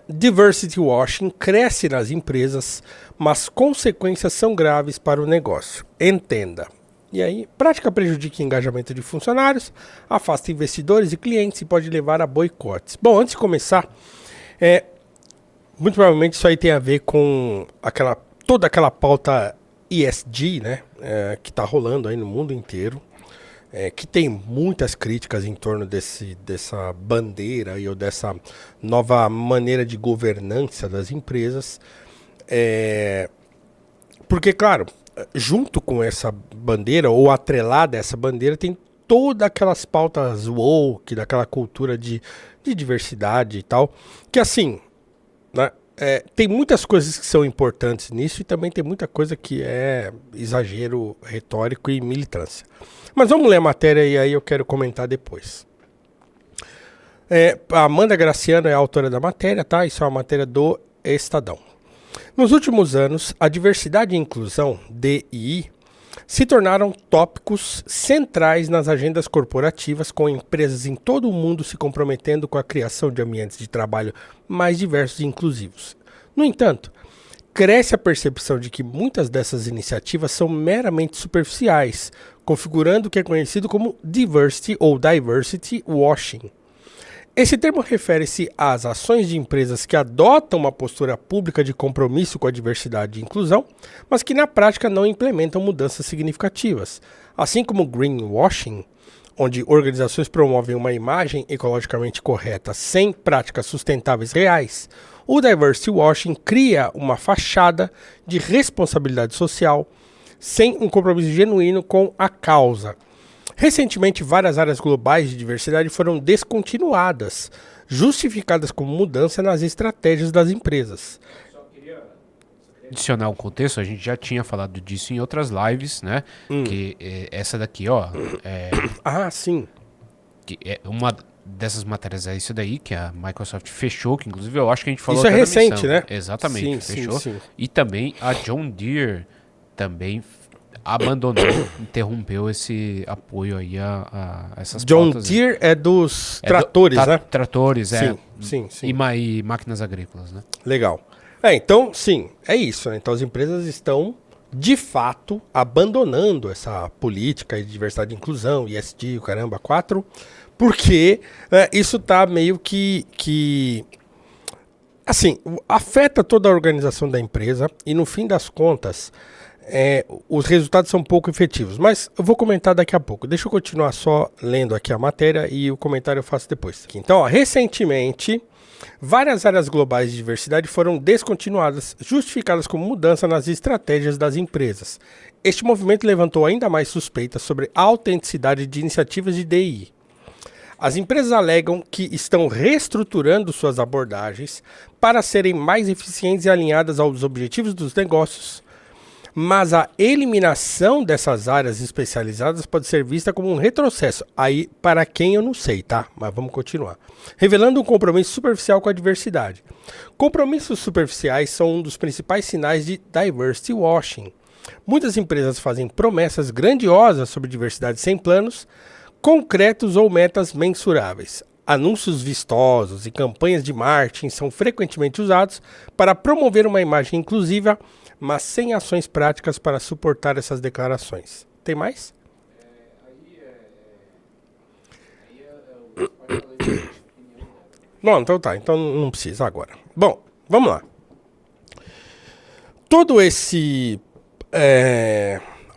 Diversity washing cresce nas empresas, mas consequências são graves para o negócio. Entenda. E aí, prática prejudica o engajamento de funcionários, afasta investidores e clientes e pode levar a boicotes. Bom, antes de começar, muito provavelmente isso aí tem a ver com toda aquela pauta ESG, né, que está rolando aí no mundo inteiro. Que tem muitas críticas em torno dessa bandeira ou dessa nova maneira de governança das empresas. Porque, claro, junto com essa bandeira, ou atrelada a essa bandeira, tem todas aquelas pautas woke, daquela cultura de diversidade e tal, que assim, né, tem muitas coisas que são importantes nisso e também tem muita coisa que é exagero retórico e militância. Mas vamos ler a matéria e aí eu quero comentar depois. A Amanda Graciano é a autora da matéria, tá? Isso é uma matéria do Estadão. Nos últimos anos, a diversidade e inclusão, DI, se tornaram tópicos centrais nas agendas corporativas, com empresas em todo o mundo se comprometendo com a criação de ambientes de trabalho mais diversos e inclusivos. No entanto, cresce a percepção de que muitas dessas iniciativas são meramente superficiais, configurando o que é conhecido como diversity ou diversity washing. Esse termo refere-se às ações de empresas que adotam uma postura pública de compromisso com a diversidade e inclusão, mas que na prática não implementam mudanças significativas, assim como greenwashing, onde organizações promovem uma imagem ecologicamente correta sem práticas sustentáveis reais. O diversity washing cria uma fachada de responsabilidade social sem um compromisso genuíno com a causa. Recentemente, várias áreas globais de diversidade foram descontinuadas, justificadas como mudança nas estratégias das empresas. Só queria adicionar um contexto, a gente já tinha falado disso em outras lives, né? Que essa daqui, ó... sim. Que é uma dessas matérias é isso daí, que a Microsoft fechou, que inclusive eu acho que a gente falou isso até é recente, né? Exatamente, sim, fechou. Sim. E também a John Deere também abandonou, interrompeu esse apoio aí a essas John pautas. Deere é dos tratores, né? Tratores, Sim. E máquinas agrícolas, né? Legal. Então, sim, é isso, né? Então as empresas estão, de fato, abandonando essa política de diversidade e inclusão, ESG, o caramba, 4, porque isso tá meio que assim, afeta toda a organização da empresa e no fim das contas, os resultados são pouco efetivos, mas eu vou comentar daqui a pouco. Deixa eu continuar só lendo aqui a matéria e o comentário eu faço depois. Então, recentemente, várias áreas globais de diversidade foram descontinuadas, justificadas como mudança nas estratégias das empresas. Este movimento levantou ainda mais suspeitas sobre a autenticidade de iniciativas de DI. As empresas alegam que estão reestruturando suas abordagens para serem mais eficientes e alinhadas aos objetivos dos negócios, mas a eliminação dessas áreas especializadas pode ser vista como um retrocesso. Aí, para quem eu não sei, tá? Mas vamos continuar. Revelando um compromisso superficial com a diversidade. Compromissos superficiais são um dos principais sinais de diversity washing. Muitas empresas fazem promessas grandiosas sobre diversidade sem planos concretos ou metas mensuráveis. Anúncios vistosos e campanhas de marketing são frequentemente usados para promover uma imagem inclusiva, mas sem ações práticas para suportar essas declarações. Tem mais? Bom, então tá. Então não precisa agora. Bom, vamos lá. Todo esse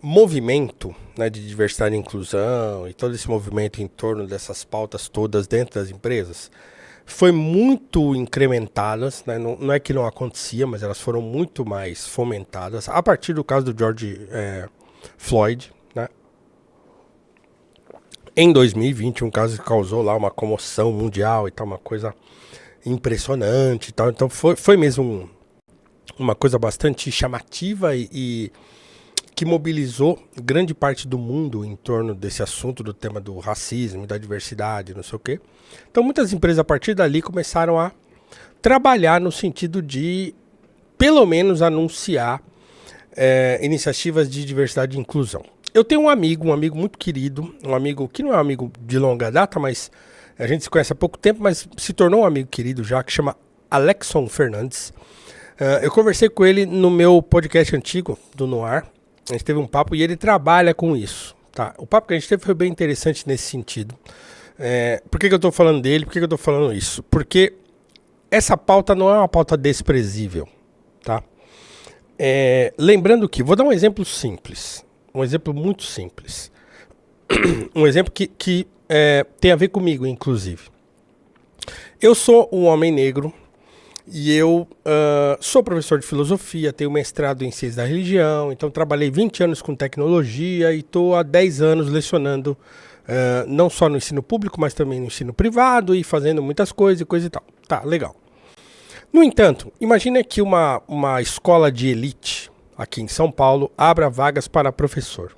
movimento, né, de diversidade e inclusão e todo esse movimento em torno dessas pautas todas dentro das empresas foi muito incrementadas, né? Não é que não acontecia, mas elas foram muito mais fomentadas a partir do caso do George Floyd, né? Em 2020, um caso que causou lá uma comoção mundial e tal, uma coisa impressionante e tal. Então foi mesmo uma coisa bastante chamativa e que mobilizou grande parte do mundo em torno desse assunto, do tema do racismo, da diversidade, não sei o quê. Então muitas empresas a partir dali começaram a trabalhar no sentido de, pelo menos, anunciar iniciativas de diversidade e inclusão. Eu tenho um amigo muito querido, um amigo que não é um amigo de longa data, mas a gente se conhece há pouco tempo, mas se tornou um amigo querido já, que chama Alexson Fernandes. Eu conversei com ele no meu podcast antigo, do Noir. A gente teve um papo e ele trabalha com isso. Tá? O papo que a gente teve foi bem interessante nesse sentido. Por que eu estou falando dele? Por que eu estou falando isso? Porque essa pauta não é uma pauta desprezível. Tá? Lembrando que, vou dar um exemplo simples. Um exemplo muito simples. Um exemplo que tem a ver comigo, inclusive. Eu sou um homem negro e eu sou professor de filosofia, tenho mestrado em ciência da religião, então trabalhei 20 anos com tecnologia e estou há 10 anos lecionando não só no ensino público, mas também no ensino privado e fazendo muitas coisas e coisa e tal. Tá, legal. No entanto, imagine que uma escola de elite aqui em São Paulo abra vagas para professor.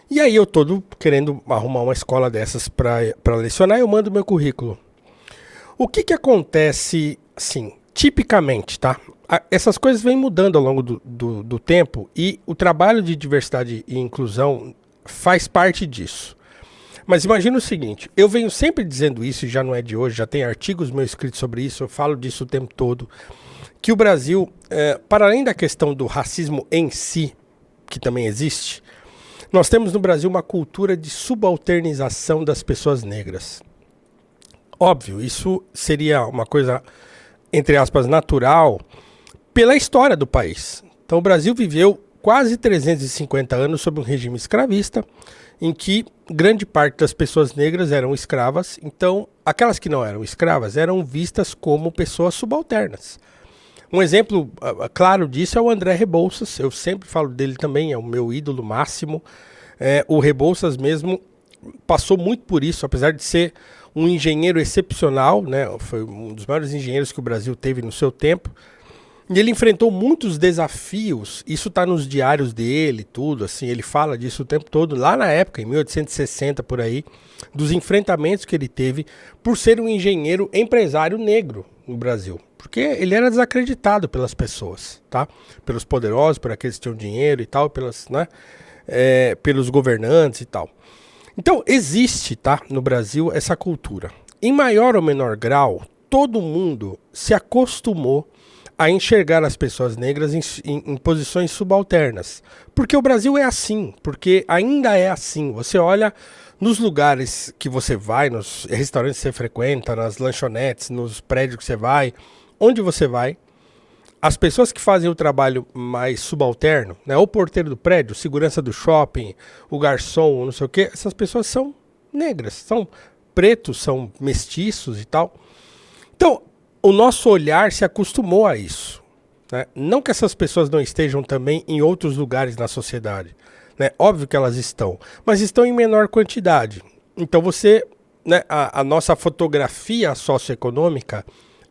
E aí eu todo querendo arrumar uma escola dessas para lecionar, eu mando meu currículo. O que acontece, assim, tipicamente, tá? Essas coisas vêm mudando ao longo do tempo e o trabalho de diversidade e inclusão faz parte disso. Mas imagina o seguinte, eu venho sempre dizendo isso, e já não é de hoje, já tem artigos meus escritos sobre isso, eu falo disso o tempo todo, que o Brasil, para além da questão do racismo em si, que também existe, nós temos no Brasil uma cultura de subalternização das pessoas negras. Óbvio, isso seria uma coisa, entre aspas, natural pela história do país. Então o Brasil viveu quase 350 anos sob um regime escravista, em que grande parte das pessoas negras eram escravas. Então, aquelas que não eram escravas eram vistas como pessoas subalternas. Um exemplo claro disso é o André Rebouças, eu sempre falo dele também, é o meu ídolo máximo. O Rebouças mesmo passou muito por isso, apesar de ser um engenheiro excepcional, né? Foi um dos maiores engenheiros que o Brasil teve no seu tempo. E ele enfrentou muitos desafios, isso está nos diários dele, tudo, assim, ele fala disso o tempo todo, lá na época, em 1860, por aí, dos enfrentamentos que ele teve por ser um engenheiro empresário negro no Brasil. Porque ele era desacreditado pelas pessoas, tá? Pelos poderosos, por aqueles que tinham dinheiro e tal, pelos governantes e tal. Então, existe, tá, no Brasil essa cultura. Em maior ou menor grau, todo mundo se acostumou a enxergar as pessoas negras em posições subalternas. Porque o Brasil é assim, porque ainda é assim. Você olha nos lugares que você vai, nos restaurantes que você frequenta, nas lanchonetes, nos prédios que você vai, onde você vai, as pessoas que fazem o trabalho mais subalterno, né, o porteiro do prédio, segurança do shopping, o garçom, não sei o quê, essas pessoas são negras, são pretos, são mestiços e tal. Então, o nosso olhar se acostumou a isso, né? Não que essas pessoas não estejam também em outros lugares na sociedade, né? Óbvio que elas estão, mas estão em menor quantidade. Então você, né, a nossa fotografia socioeconômica,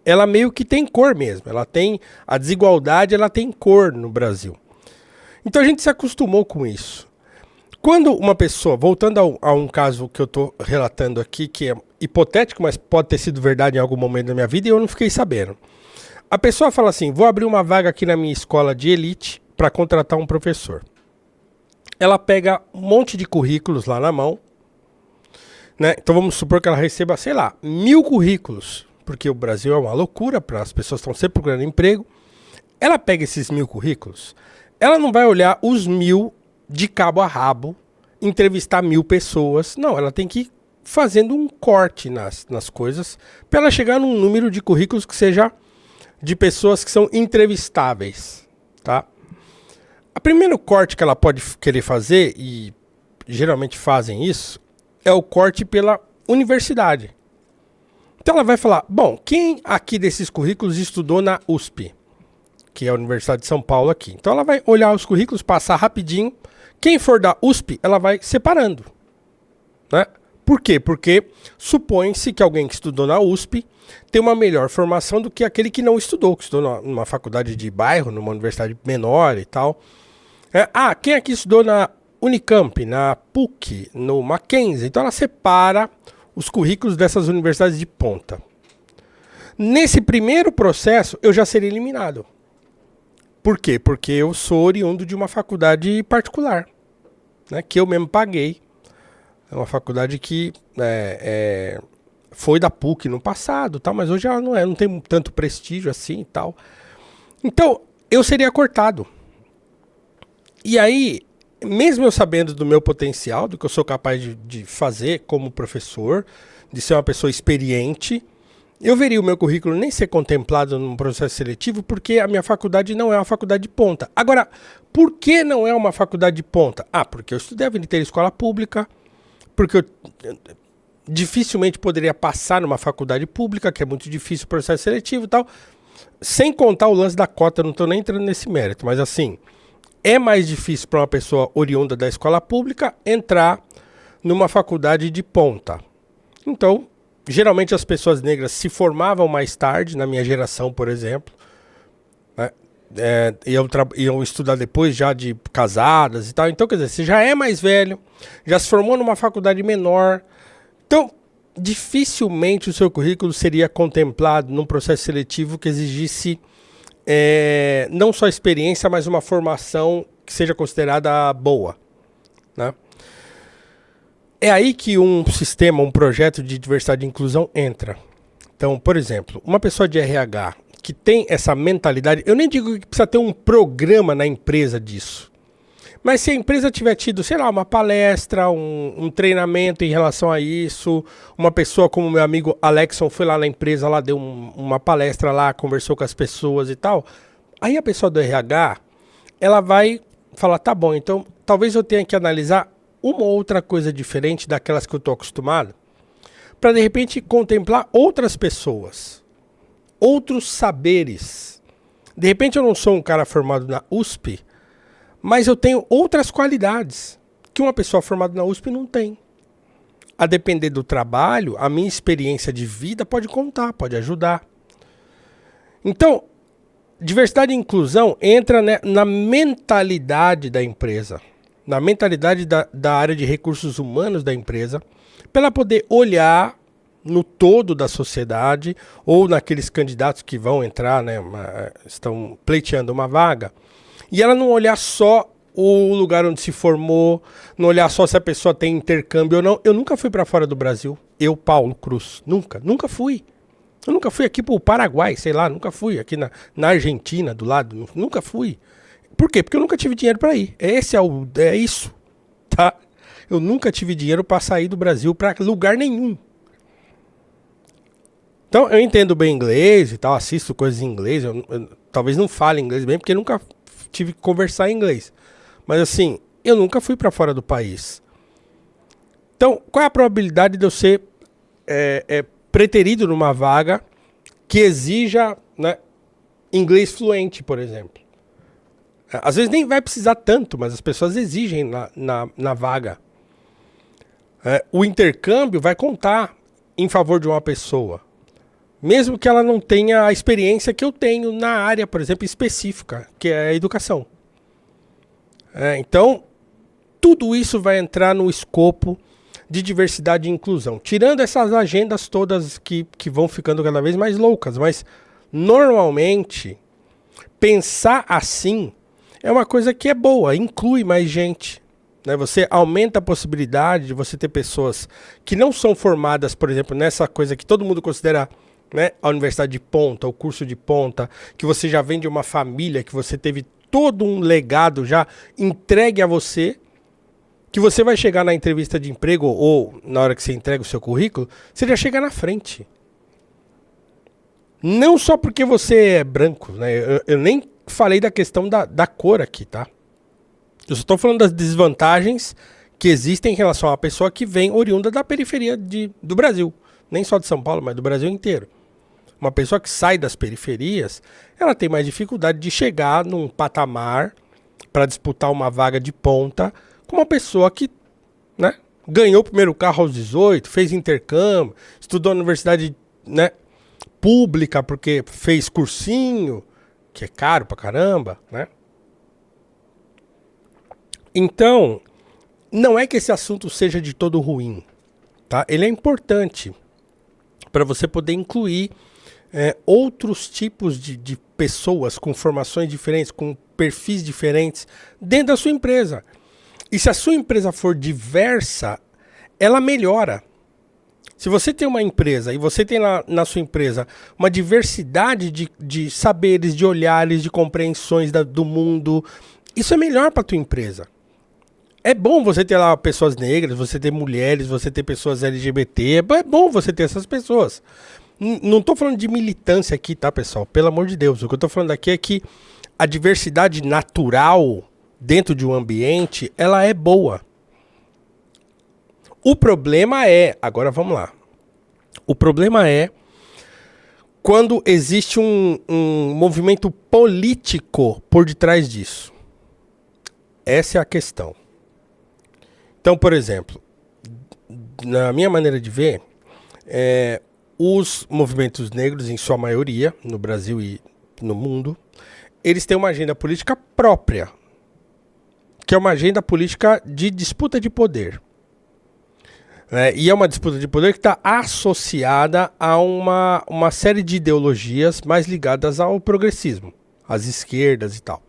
ela meio que tem cor mesmo, ela tem a desigualdade, ela tem cor no Brasil. Então a gente se acostumou com isso. Quando uma pessoa, voltando a um caso que eu estou relatando aqui, que é hipotético, mas pode ter sido verdade em algum momento da minha vida e eu não fiquei sabendo. A pessoa fala assim, vou abrir uma vaga aqui na minha escola de elite para contratar um professor. Ela pega um monte de currículos lá na mão, né? Então vamos supor que ela receba, sei lá, 1000 currículos, porque o Brasil é uma loucura, as pessoas estão sempre procurando emprego. Ela pega esses 1000 currículos, ela não vai olhar os 1000 de cabo a rabo, entrevistar 1000 pessoas. Não, ela tem que ir fazendo um corte nas coisas para ela chegar num número de currículos que seja de pessoas que são entrevistáveis, tá? O primeiro corte que ela pode querer fazer, e geralmente fazem isso, é o corte pela universidade. Então ela vai falar, bom, quem aqui desses currículos estudou na USP, que é a Universidade de São Paulo aqui. Então ela vai olhar os currículos, passar rapidinho. Quem for da USP, ela vai separando, né? Por quê? Porque supõe-se que alguém que estudou na USP tem uma melhor formação do que aquele que não estudou, que estudou numa faculdade de bairro, numa universidade menor e tal. Quem aqui estudou na Unicamp, na PUC, no Mackenzie? Então ela separa os currículos dessas universidades de ponta. Nesse primeiro processo, eu já seria eliminado. Por quê? Porque eu sou oriundo de uma faculdade particular, né, que eu mesmo paguei. É uma faculdade que foi da PUC no passado, tal, mas hoje ela não tem tanto prestígio assim e tal. Então, eu seria cortado. E aí, mesmo eu sabendo do meu potencial, do que eu sou capaz de fazer como professor, de ser uma pessoa experiente, eu veria o meu currículo nem ser contemplado num processo seletivo, porque a minha faculdade não é uma faculdade de ponta. Agora, por que não é uma faculdade de ponta? Porque eu estudei a vida inteira em escola pública, porque eu dificilmente poderia passar numa faculdade pública, que é muito difícil o processo seletivo e tal. Sem contar o lance da cota, não estou nem entrando nesse mérito, mas assim, é mais difícil para uma pessoa oriunda da escola pública entrar numa faculdade de ponta. Então, geralmente as pessoas negras se formavam mais tarde, na minha geração, por exemplo, né? Iam estudar depois já de casadas e tal. Então, quer dizer, você já é mais velho, já se formou numa faculdade menor. Então, dificilmente o seu currículo seria contemplado num processo seletivo que exigisse não só experiência, mas uma formação que seja considerada boa, né? É aí que um sistema, um projeto de diversidade e inclusão entra. Então, por exemplo, uma pessoa de RH que tem essa mentalidade, eu nem digo que precisa ter um programa na empresa disso, mas se a empresa tiver tido, sei lá, uma palestra, um treinamento em relação a isso, uma pessoa como meu amigo Alexson foi lá na empresa, lá deu uma palestra lá, conversou com as pessoas e tal, aí a pessoa do RH, ela vai falar, tá bom, então talvez eu tenha que analisar uma outra coisa diferente daquelas que eu estou acostumado, para de repente contemplar outras pessoas, outros saberes. De repente eu não sou um cara formado na USP, mas eu tenho outras qualidades que uma pessoa formada na USP não tem. A depender do trabalho, a minha experiência de vida pode contar, pode ajudar. Então, diversidade e inclusão entra na mentalidade da empresa, na mentalidade da área de recursos humanos da empresa, para ela poder olhar no todo da sociedade ou naqueles candidatos que vão entrar, né, estão pleiteando uma vaga, e ela não olhar só o lugar onde se formou, não olhar só se a pessoa tem intercâmbio ou não. Eu nunca fui para fora do Brasil, eu, Paulo Cruz, nunca fui. Eu nunca fui aqui para o Paraguai, sei lá, nunca fui aqui na Argentina, do lado, nunca fui. Por quê? Porque eu nunca tive dinheiro para ir. É isso, tá? Eu nunca tive dinheiro para sair do Brasil para lugar nenhum. Então, eu entendo bem inglês e tal, assisto coisas em inglês, eu talvez não fale inglês bem, porque nunca tive que conversar em inglês. Mas assim, eu nunca fui para fora do país. Então, qual é a probabilidade de eu ser preterido numa vaga que exija, né, inglês fluente, por exemplo? Às vezes nem vai precisar tanto, mas as pessoas exigem na vaga. O intercâmbio vai contar em favor de uma pessoa, mesmo que ela não tenha a experiência que eu tenho na área, por exemplo, específica, que é a educação. Então, tudo isso vai entrar no escopo de diversidade e inclusão. Tirando essas agendas todas que vão ficando cada vez mais loucas, mas normalmente pensar assim é uma coisa que é boa, inclui mais gente. Né? Você aumenta a possibilidade de você ter pessoas que não são formadas, por exemplo, nessa coisa que todo mundo considera, né, a universidade de ponta, o curso de ponta, que você já vem de uma família, que você teve todo um legado já entregue a você, que você vai chegar na entrevista de emprego ou na hora que você entrega o seu currículo, você já chega na frente. Não só porque você é branco, né? Eu nem falei da questão da cor aqui, tá? Eu só estou falando das desvantagens que existem em relação a uma pessoa que vem oriunda da periferia do Brasil. Nem só de São Paulo, mas do Brasil inteiro. Uma pessoa que sai das periferias, ela tem mais dificuldade de chegar num patamar para disputar uma vaga de ponta com uma pessoa que, né, ganhou o primeiro carro aos 18, fez intercâmbio, estudou na universidade, né, pública porque fez cursinho, que é caro pra caramba, né? Então, não é que esse assunto seja de todo ruim, tá? Ele é importante para você poder incluir outros tipos de pessoas com formações diferentes, com perfis diferentes dentro da sua empresa. E se a sua empresa for diversa, ela melhora. Se você tem uma empresa e você tem na sua empresa uma diversidade de saberes, de olhares, de compreensões do mundo, isso é melhor para tua empresa. É bom você ter lá pessoas negras, você ter mulheres, você ter pessoas LGBT, é bom você ter essas pessoas. Não estou falando de militância aqui, tá, pessoal? Pelo amor de Deus. O que eu estou falando aqui é que a diversidade natural dentro de um ambiente, ela é boa. O problema é... Agora vamos lá. O problema é quando existe um movimento político por detrás disso. Essa é a questão. Então, por exemplo, na minha maneira de ver, os movimentos negros, em sua maioria, no Brasil e no mundo, eles têm uma agenda política própria, que é uma agenda política de disputa de poder. E é uma disputa de poder que está associada a uma série de ideologias mais ligadas ao progressismo, às esquerdas e tal.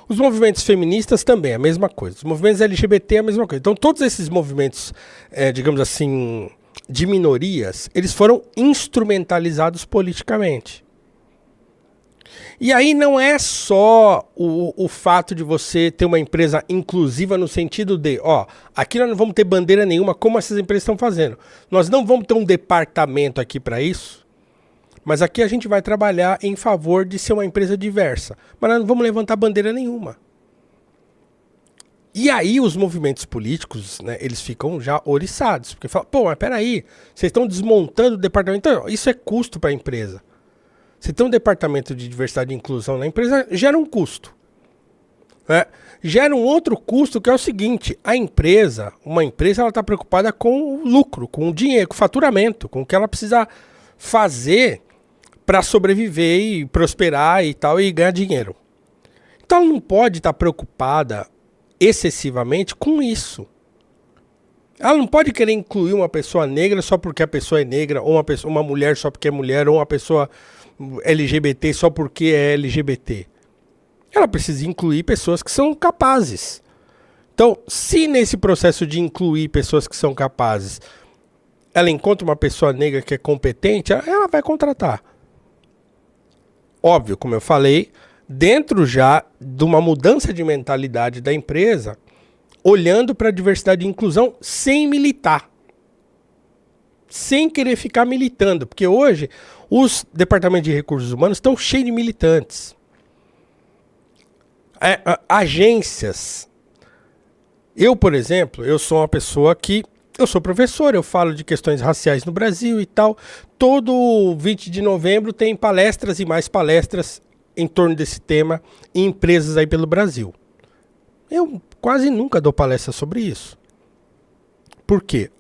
Os movimentos feministas também, a mesma coisa. Os movimentos LGBT, a mesma coisa. Então, todos esses movimentos, digamos assim, de minorias, eles foram instrumentalizados politicamente. E aí não é só o fato de você ter uma empresa inclusiva no sentido de, aqui nós não vamos ter bandeira nenhuma, como essas empresas estão fazendo. Nós não vamos ter um departamento aqui para isso, mas aqui a gente vai trabalhar em favor de ser uma empresa diversa. Mas nós não vamos levantar bandeira nenhuma. E aí os movimentos políticos, né, eles ficam já oriçados. Porque falam, mas peraí, vocês estão desmontando o departamento. Então, isso é custo para a empresa. Você tem um departamento de diversidade e inclusão na empresa, gera um custo. Né? Gera um outro custo que é o seguinte, uma empresa ela está preocupada com o lucro, com o dinheiro, com o faturamento, com o que ela precisa fazer para sobreviver e prosperar e tal, e ganhar dinheiro. Então ela não pode estar preocupada excessivamente com isso. Ela não pode querer incluir uma pessoa negra só porque a pessoa é negra, ou uma mulher só porque é mulher, ou uma pessoa LGBT só porque é LGBT. Ela precisa incluir pessoas que são capazes. Então, se nesse processo de incluir pessoas que são capazes, ela encontra uma pessoa negra que é competente, ela vai contratar. Óbvio, como eu falei, dentro já de uma mudança de mentalidade da empresa, olhando para a diversidade e inclusão sem militar. Sem querer ficar militando. Porque hoje os departamentos de recursos humanos estão cheios de militantes. Agências. Eu, por exemplo, eu sou uma pessoa que... Eu sou professor, eu falo de questões raciais no Brasil e tal. Todo 20 de novembro tem palestras e mais palestras em torno desse tema em empresas aí pelo Brasil. Eu quase nunca dou palestra sobre isso. Por quê?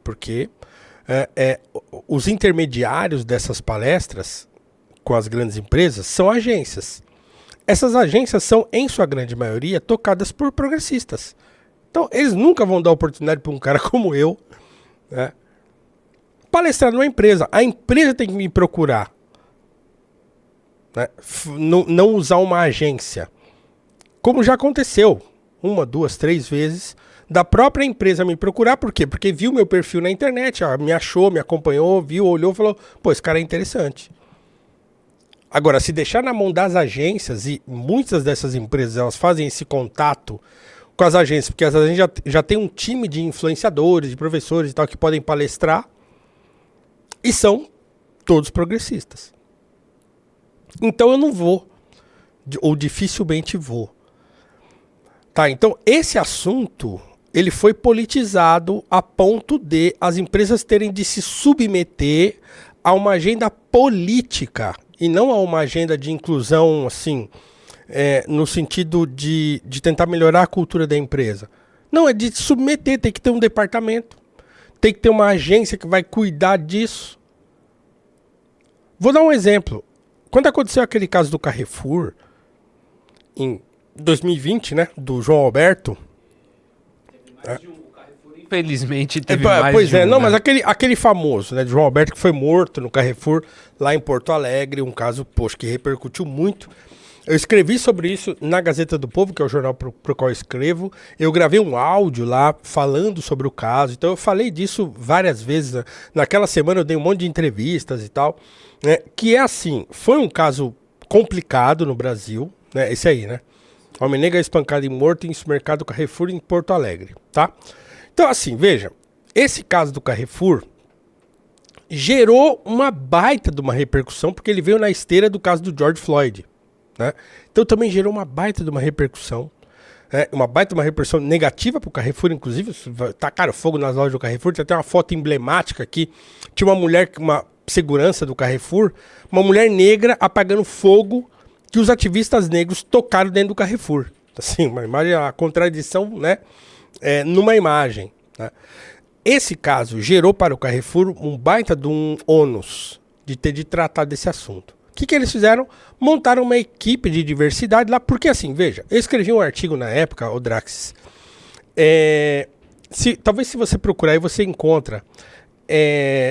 Porque os intermediários dessas palestras com as grandes empresas são agências. Essas agências são, em sua grande maioria, tocadas por progressistas. Então, eles nunca vão dar oportunidade para um cara como eu, né, palestrar numa empresa. A empresa tem que me procurar. Né, não usar uma agência. Como já aconteceu 1, 2, 3 vezes, da própria empresa me procurar. Por quê? Porque viu meu perfil na internet, me achou, me acompanhou, viu, olhou e falou, esse cara é interessante. Agora, se deixar na mão das agências, e muitas dessas empresas elas fazem esse contato com as agências, porque as agências já tem um time de influenciadores, de professores e tal, que podem palestrar, e são todos progressistas. Então eu não vou, ou dificilmente vou. Tá, então esse assunto, ele foi politizado a ponto de as empresas terem de se submeter a uma agenda política, e não a uma agenda de inclusão, assim... no sentido de tentar melhorar a cultura da empresa. Não, é de submeter, tem que ter um departamento, tem que ter uma agência que vai cuidar disso. Vou dar um exemplo. Quando aconteceu aquele caso do Carrefour, em 2020, né, do João Alberto... Infelizmente teve mais pois de um, não, né? mas aquele famoso, né, de João Alberto, que foi morto no Carrefour, lá em Porto Alegre, um caso, que repercutiu muito... Eu escrevi sobre isso na Gazeta do Povo, que é o jornal pro qual eu escrevo. Eu gravei um áudio lá falando sobre o caso. Então eu falei disso várias vezes. Né? Naquela semana eu dei um monte de entrevistas e tal. Né? Que é assim, foi um caso complicado no Brasil. Né? Esse aí, né? Homem negro é espancado e morto em supermercado Carrefour em Porto Alegre. Tá? Então assim, veja. Esse caso do Carrefour gerou uma baita de uma repercussão, porque ele veio na esteira do caso do George Floyd. Né? Então também gerou uma baita de uma repercussão, uma baita de uma repercussão negativa para o Carrefour, inclusive, tacaram fogo nas lojas do Carrefour, tem até uma foto emblemática aqui, tinha uma mulher, uma segurança do Carrefour, uma mulher negra apagando fogo que os ativistas negros tocaram dentro do Carrefour. Assim, uma imagem, a contradição, né, numa imagem. Né? Esse caso gerou para o Carrefour um baita de um ônus de ter de tratar desse assunto. O que eles fizeram? Montaram uma equipe de diversidade lá, porque assim, veja, eu escrevi um artigo na época, o Draxis, talvez se você procurar aí você encontra,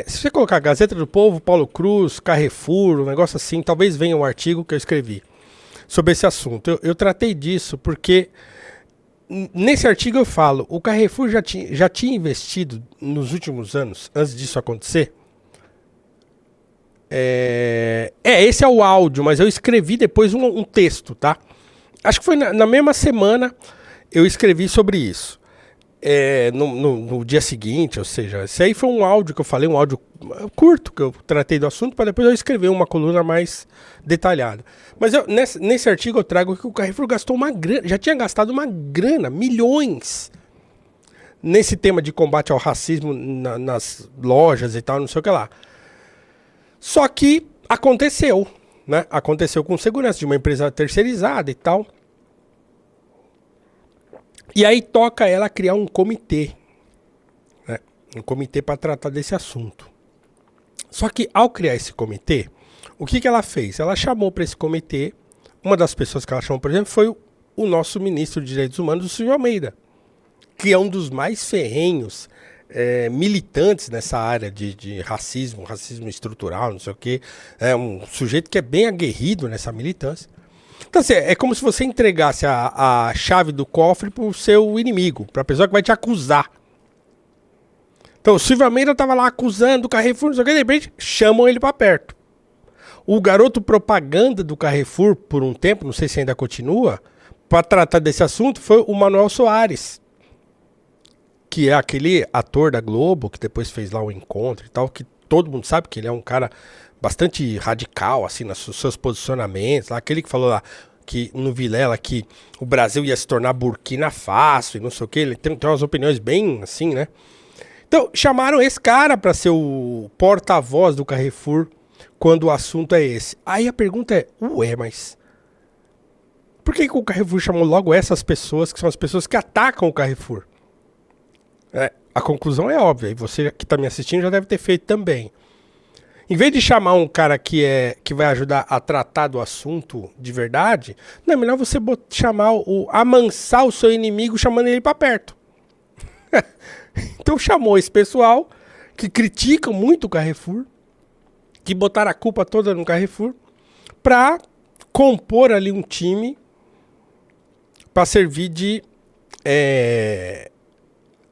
se você colocar Gazeta do Povo, Paulo Cruz, Carrefour, um negócio assim, talvez venha um artigo que eu escrevi sobre esse assunto. Eu tratei disso porque nesse artigo eu falo, o Carrefour já tinha investido nos últimos anos, antes disso acontecer. Esse é o áudio, mas eu escrevi depois um texto, tá? Acho que foi na mesma semana eu escrevi sobre isso. No dia seguinte, ou seja, esse aí foi um áudio que eu falei, um áudio curto que eu tratei do assunto, para depois eu escrever uma coluna mais detalhada. Mas nesse artigo eu trago que o Carrefour gastou uma grana, já tinha gastado uma grana, milhões, nesse tema de combate ao racismo nas lojas e tal, não sei o que lá. Só que aconteceu, né? Aconteceu com segurança de uma empresa terceirizada e tal. E aí toca ela criar um comitê, né? Um comitê para tratar desse assunto. Só que ao criar esse comitê, o que ela fez? Ela chamou para esse comitê, uma das pessoas que ela chamou, por exemplo, foi o nosso ministro de Direitos Humanos, o Silvio Almeida, que é um dos mais ferrenhos militantes nessa área de racismo estrutural, não sei o quê. É um sujeito que é bem aguerrido nessa militância. Então, assim, é como se você entregasse a chave do cofre pro seu inimigo, pra pessoa que vai te acusar. Então, o Silvio Almeida tava lá acusando o Carrefour, não sei o que, de repente, chamam ele pra perto. O garoto propaganda do Carrefour, por um tempo, não sei se ainda continua, pra tratar desse assunto, foi o Manuel Soares, que é aquele ator da Globo, que depois fez lá o Encontro e tal, que todo mundo sabe que ele é um cara bastante radical, assim, nos seus posicionamentos, lá, aquele que falou lá, que no Vilela, que o Brasil ia se tornar Burkina Faso e não sei o que, ele tem umas opiniões bem assim, né? Então, chamaram esse cara para ser o porta-voz do Carrefour quando o assunto é esse. Aí a pergunta é, mas por que o Carrefour chamou logo essas pessoas, que são as pessoas que atacam o Carrefour? A conclusão é óbvia, e você que está me assistindo já deve ter feito também. Em vez de chamar um cara que vai ajudar a tratar do assunto de verdade, não é melhor você amansar o seu inimigo chamando ele para perto. Então chamou esse pessoal que critica muito o Carrefour, que botaram a culpa toda no Carrefour, para compor ali um time para servir de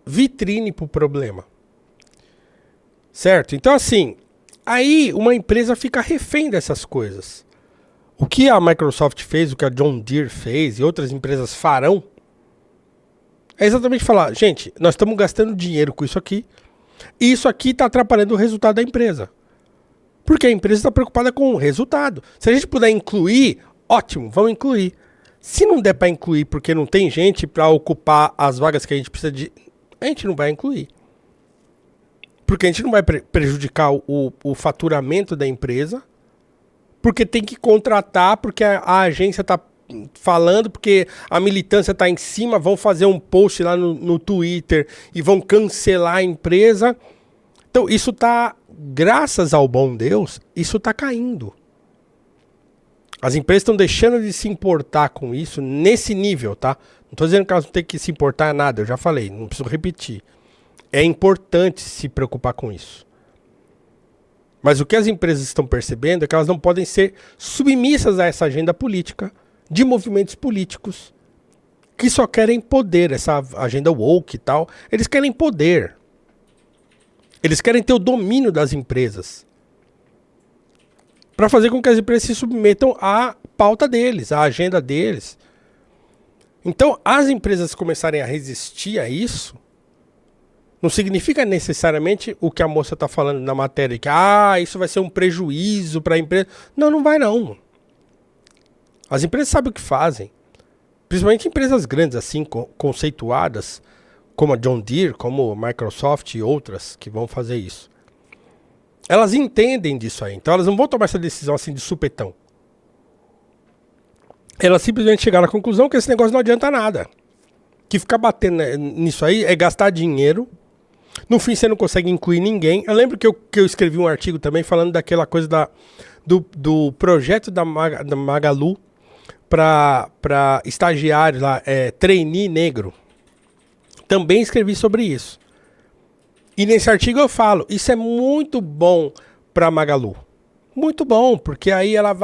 vitrine para o problema. Certo? Então assim, aí uma empresa fica refém dessas coisas. O que a Microsoft fez, o que a John Deere fez e outras empresas farão, é exatamente falar, gente, nós estamos gastando dinheiro com isso aqui, e isso aqui está atrapalhando o resultado da empresa. Porque a empresa está preocupada com o resultado. Se a gente puder incluir, ótimo, vamos incluir. Se não der para incluir porque não tem gente para ocupar as vagas que a gente precisa a gente não vai incluir. Porque a gente não vai prejudicar o faturamento da empresa, porque tem que contratar, porque a agência está falando, porque a militância está em cima, vão fazer um post lá no Twitter e vão cancelar a empresa. Então isso está, graças ao bom Deus, isso está caindo. As empresas estão deixando de se importar com isso nesse nível, tá? Não estou dizendo que elas não têm que se importar nada, eu já falei, não preciso repetir. É importante se preocupar com isso. Mas o que as empresas estão percebendo é que elas não podem ser submissas a essa agenda política de movimentos políticos que só querem poder, essa agenda woke e tal, eles querem poder. Eles querem ter o domínio das empresas. Para fazer com que as empresas se submetam à pauta deles, à agenda deles. Então, as empresas começarem a resistir a isso, não significa necessariamente o que a moça está falando na matéria, que isso vai ser um prejuízo para a empresa. Não, não vai não. As empresas sabem o que fazem. Principalmente empresas grandes, assim, conceituadas, como a John Deere, como a Microsoft e outras que vão fazer isso. Elas entendem disso aí. Então elas não vão tomar essa decisão assim de supetão. Elas simplesmente chegaram à conclusão que esse negócio não adianta nada. Que ficar batendo nisso aí é gastar dinheiro. No fim você não consegue incluir ninguém. Eu lembro que eu escrevi um artigo também falando daquela coisa do projeto da Magalu para estagiários lá, trainee negro. Também escrevi sobre isso. E nesse artigo eu falo, isso é muito bom para Magalu. Muito bom, porque aí ela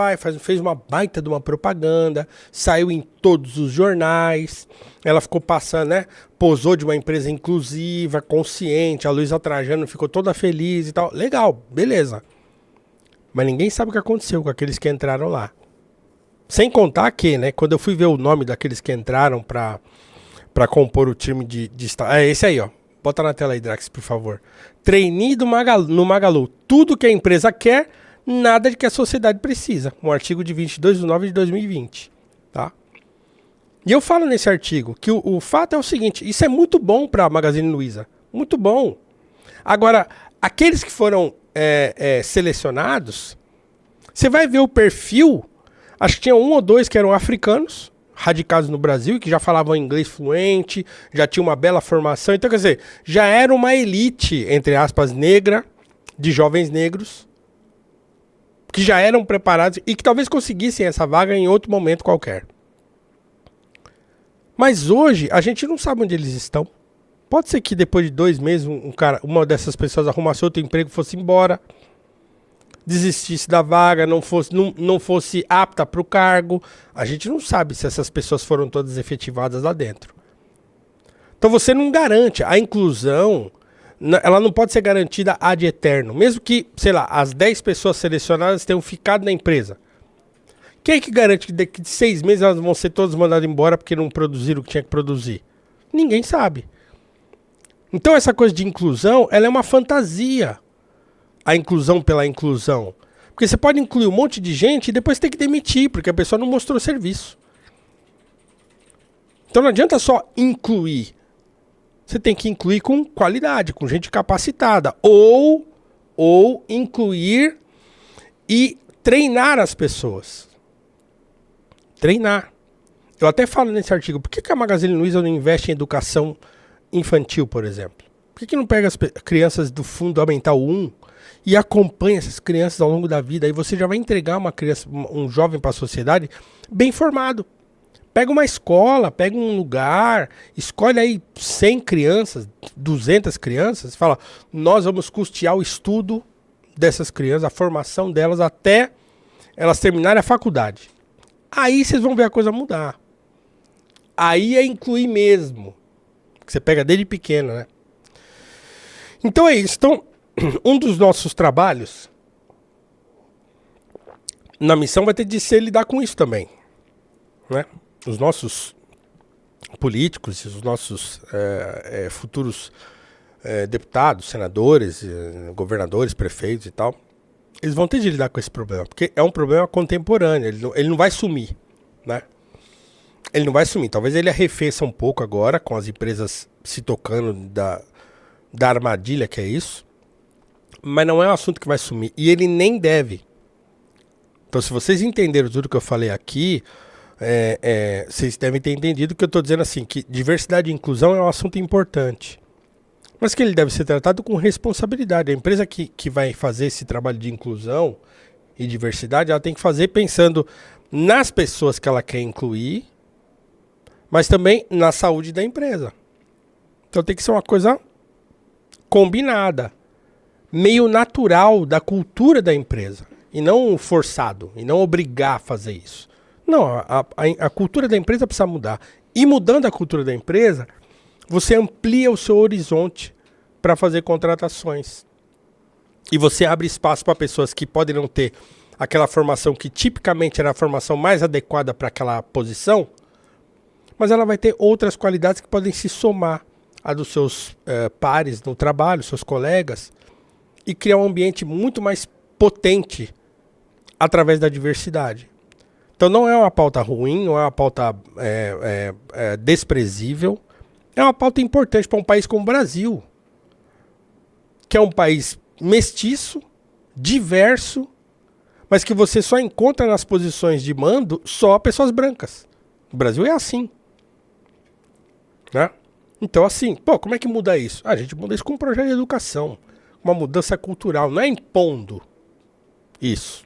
fez uma baita de uma propaganda, saiu em todos os jornais, ela ficou passando, né? Posou de uma empresa inclusiva, consciente, a Luísa Trajano ficou toda feliz e tal. Legal, beleza. Mas ninguém sabe o que aconteceu com aqueles que entraram lá. Sem contar que, né, quando eu fui ver o nome daqueles que entraram pra compor o time de estado. É esse aí, ó. Bota na tela aí, Drax, por favor. Trainee no Magalu. Tudo que a empresa quer, nada de que a sociedade precisa. Um artigo de 22/9/2020. Tá? E eu falo nesse artigo que o fato é o seguinte: isso é muito bom pra Magazine Luiza. Muito bom. Agora, aqueles que foram selecionados, você vai ver o perfil. Acho que tinha 1 ou 2 que eram africanos, radicados no Brasil, que já falavam inglês fluente, já tinha uma bela formação. Então, quer dizer, já era uma elite, entre aspas, negra, de jovens negros, que já eram preparados e que talvez conseguissem essa vaga em outro momento qualquer. Mas hoje, a gente não sabe onde eles estão. Pode ser que depois de 2 meses, uma dessas pessoas arrumasse outro emprego e fosse embora, desistisse da vaga, não fosse apta para o cargo. A gente não sabe se essas pessoas foram todas efetivadas lá dentro. Então você não garante. A inclusão, ela não pode ser garantida ad eterno. Mesmo que, sei lá, as 10 pessoas selecionadas tenham ficado na empresa. Quem é que garante que daqui de 6 meses elas vão ser todas mandadas embora porque não produziram o que tinha que produzir? Ninguém sabe. Então essa coisa de inclusão, ela é uma fantasia. A inclusão pela inclusão. Porque você pode incluir um monte de gente e depois tem que demitir, porque a pessoa não mostrou serviço. Então não adianta só incluir. Você tem que incluir com qualidade, com gente capacitada. Ou incluir e treinar as pessoas. Treinar. Eu até falo nesse artigo, por que a Magazine Luiza não investe em educação infantil, por exemplo? Por que não pega as crianças do Fundamental 1 e acompanha essas crianças ao longo da vida? Aí você já vai entregar uma criança, um jovem para a sociedade bem formado. Pega uma escola, pega um lugar, escolhe aí 100 crianças, 200 crianças, fala, nós vamos custear o estudo dessas crianças, a formação delas até elas terminarem a faculdade. Aí vocês vão ver a coisa mudar. Aí é incluir mesmo. Você pega desde pequeno, né? Então é isso. Então, um dos nossos trabalhos na missão vai ter de ser lidar com isso também, né? Os nossos políticos, os nossos futuros deputados, senadores, governadores, prefeitos e tal, eles vão ter de lidar com esse problema, porque é um problema contemporâneo, ele não vai sumir, né? Ele não vai sumir, talvez ele arrefeça um pouco agora, com as empresas se tocando da armadilha que é isso, mas não é um assunto que vai sumir, e ele nem deve. Então, se vocês entenderam tudo que eu falei aqui, vocês devem ter entendido que eu estou dizendo assim, que diversidade e inclusão é um assunto importante, mas que ele deve ser tratado com responsabilidade. A empresa que vai fazer esse trabalho de inclusão e diversidade, ela tem que fazer pensando nas pessoas que ela quer incluir, mas também na saúde da empresa. Então tem que ser uma coisa combinada, meio natural da cultura da empresa, e não forçado, e não obrigar a fazer isso. Não, a cultura da empresa precisa mudar. E mudando a cultura da empresa, você amplia o seu horizonte para fazer contratações. E você abre espaço para pessoas que podem não ter aquela formação que tipicamente era a formação mais adequada para aquela posição, mas ela vai ter outras qualidades que podem se somar a dos seus pares no trabalho, seus colegas, e criar um ambiente muito mais potente através da diversidade. Então não é uma pauta ruim, não é uma pauta desprezível, é uma pauta importante para um país como o Brasil, que é um país mestiço, diverso, mas que você só encontra nas posições de mando só pessoas brancas. O Brasil é assim. Né? Então, assim, como é que muda isso? A gente muda isso com um projeto de educação, uma mudança cultural, não é impondo isso,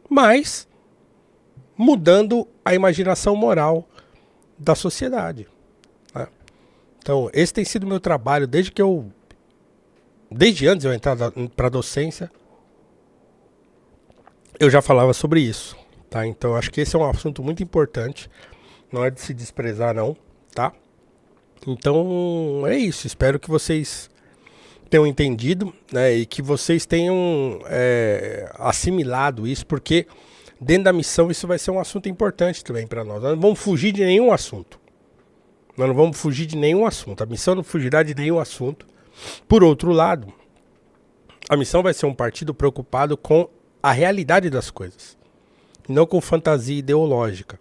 mas mudando a imaginação moral da sociedade. Né? Então, esse tem sido o meu trabalho desde antes de eu entrar para a docência, eu já falava sobre isso. Tá? Então, acho que esse é um assunto muito importante, não é de se desprezar, não. Tá? Então é isso, espero que vocês tenham entendido, né, e que vocês tenham assimilado isso, porque dentro da missão isso vai ser um assunto importante também para nós. Nós não vamos fugir de nenhum assunto. Nós não vamos fugir de nenhum assunto. A missão não fugirá de nenhum assunto. Por outro lado, a missão vai ser um partido preocupado com a realidade das coisas, não com fantasia ideológica.